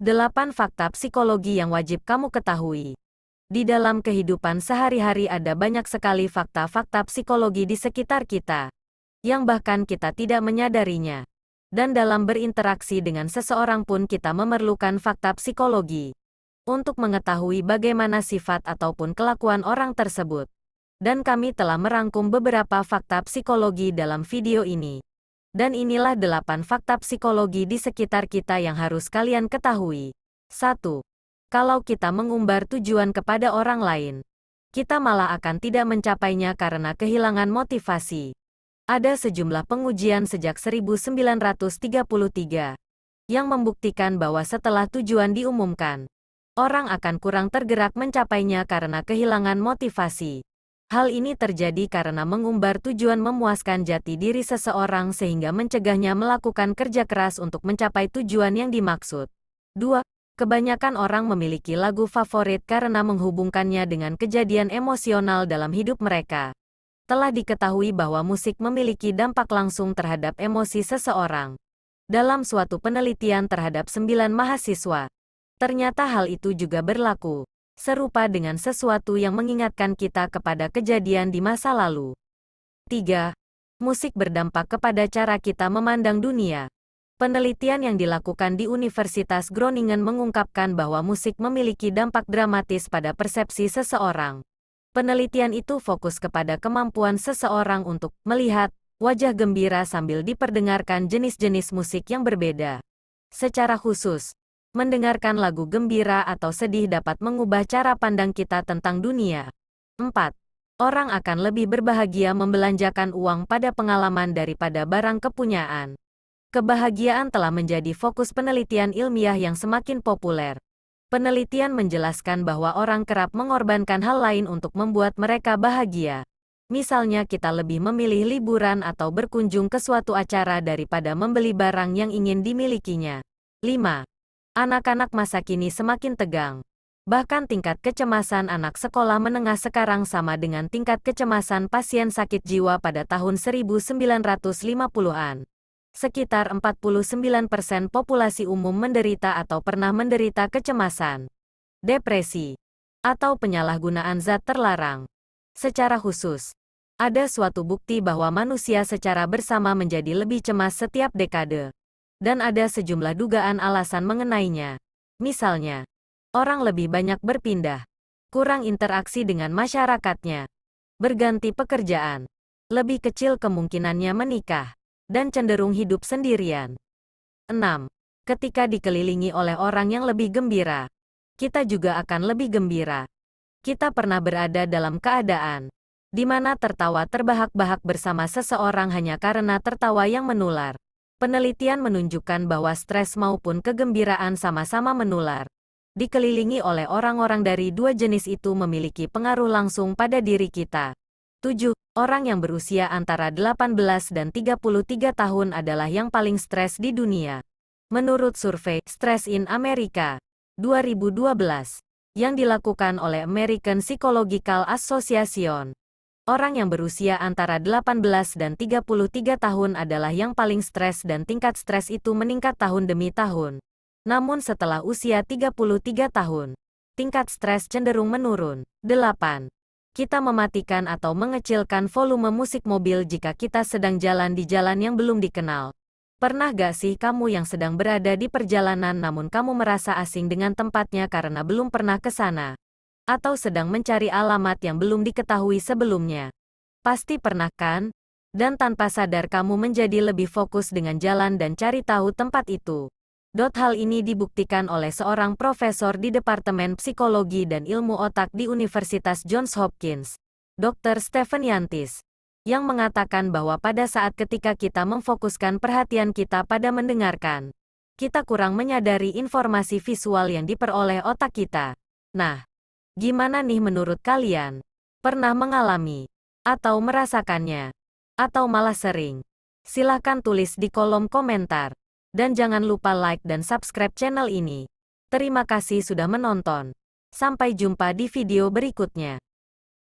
8 fakta psikologi yang wajib kamu ketahui. Di dalam kehidupan sehari-hari ada banyak sekali fakta-fakta psikologi di sekitar kita, yang bahkan kita tidak menyadarinya. Dan dalam berinteraksi dengan seseorang pun kita memerlukan fakta psikologi untuk mengetahui bagaimana sifat ataupun kelakuan orang tersebut. Dan kami telah merangkum beberapa fakta psikologi dalam video ini. Dan inilah 8 fakta psikologi di sekitar kita yang harus kalian ketahui. 1. Kalau kita mengumbar tujuan kepada orang lain, kita malah akan tidak mencapainya karena kehilangan motivasi. Ada sejumlah pengujian sejak 1933 yang membuktikan bahwa setelah tujuan diumumkan, orang akan kurang tergerak mencapainya karena kehilangan motivasi. Hal ini terjadi karena mengumbar tujuan memuaskan jati diri seseorang sehingga mencegahnya melakukan kerja keras untuk mencapai tujuan yang dimaksud. 2. Kebanyakan orang memiliki lagu favorit karena menghubungkannya dengan kejadian emosional dalam hidup mereka. Telah diketahui bahwa musik memiliki dampak langsung terhadap emosi seseorang. Dalam suatu penelitian terhadap 9 mahasiswa, ternyata hal itu juga berlaku. Serupa dengan sesuatu yang mengingatkan kita kepada kejadian di masa lalu. 3. Musik berdampak kepada cara kita memandang dunia. Penelitian yang dilakukan di Universitas Groningen mengungkapkan bahwa musik memiliki dampak dramatis pada persepsi seseorang. Penelitian itu fokus kepada kemampuan seseorang untuk melihat wajah gembira sambil diperdengarkan jenis-jenis musik yang berbeda. Secara khusus, mendengarkan lagu gembira atau sedih dapat mengubah cara pandang kita tentang dunia. 4. Orang akan lebih berbahagia membelanjakan uang pada pengalaman daripada barang kepunyaan. Kebahagiaan telah menjadi fokus penelitian ilmiah yang semakin populer. Penelitian menjelaskan bahwa orang kerap mengorbankan hal lain untuk membuat mereka bahagia. Misalnya kita lebih memilih liburan atau berkunjung ke suatu acara daripada membeli barang yang ingin dimilikinya. 5. Anak-anak masa kini semakin tegang. Bahkan tingkat kecemasan anak sekolah menengah sekarang sama dengan tingkat kecemasan pasien sakit jiwa pada tahun 1950-an. Sekitar 49% populasi umum menderita atau pernah menderita kecemasan, depresi, atau penyalahgunaan zat terlarang. Secara khusus, ada suatu bukti bahwa manusia secara bersama menjadi lebih cemas setiap dekade. Dan ada sejumlah dugaan alasan mengenainya. Misalnya, orang lebih banyak berpindah, kurang interaksi dengan masyarakatnya, berganti pekerjaan, lebih kecil kemungkinannya menikah, dan cenderung hidup sendirian. 6. Ketika dikelilingi oleh orang yang lebih gembira, kita juga akan lebih gembira. Kita pernah berada dalam keadaan di mana tertawa terbahak-bahak bersama seseorang hanya karena tertawa yang menular. Penelitian menunjukkan bahwa stres maupun kegembiraan sama-sama menular. Dikelilingi oleh orang-orang dari dua jenis itu memiliki pengaruh langsung pada diri kita. 7. Orang yang berusia antara 18 dan 33 tahun adalah yang paling stres di dunia. Menurut survei Stress in America 2012 yang dilakukan oleh American Psychological Association, orang yang berusia antara 18 dan 33 tahun adalah yang paling stres dan tingkat stres itu meningkat tahun demi tahun. Namun setelah usia 33 tahun, tingkat stres cenderung menurun. 8. Kita mematikan atau mengecilkan volume musik mobil jika kita sedang jalan di jalan yang belum dikenal. Pernah gak sih kamu yang sedang berada di perjalanan namun kamu merasa asing dengan tempatnya karena belum pernah ke sana? Atau sedang mencari alamat yang belum diketahui sebelumnya? Pasti pernah kan? Dan tanpa sadar kamu menjadi lebih fokus dengan jalan dan cari tahu tempat itu. Hal ini dibuktikan oleh seorang profesor di Departemen Psikologi dan Ilmu Otak di Universitas Johns Hopkins, Dr. Stephen Yantis, yang mengatakan bahwa pada saat ketika kita memfokuskan perhatian kita pada mendengarkan, kita kurang menyadari informasi visual yang diperoleh otak kita. Nah, gimana nih menurut kalian? Pernah mengalami atau merasakannya? Atau malah sering? Silahkan tulis di kolom komentar. Dan jangan lupa like dan subscribe channel ini. Terima kasih sudah menonton. Sampai jumpa di video berikutnya.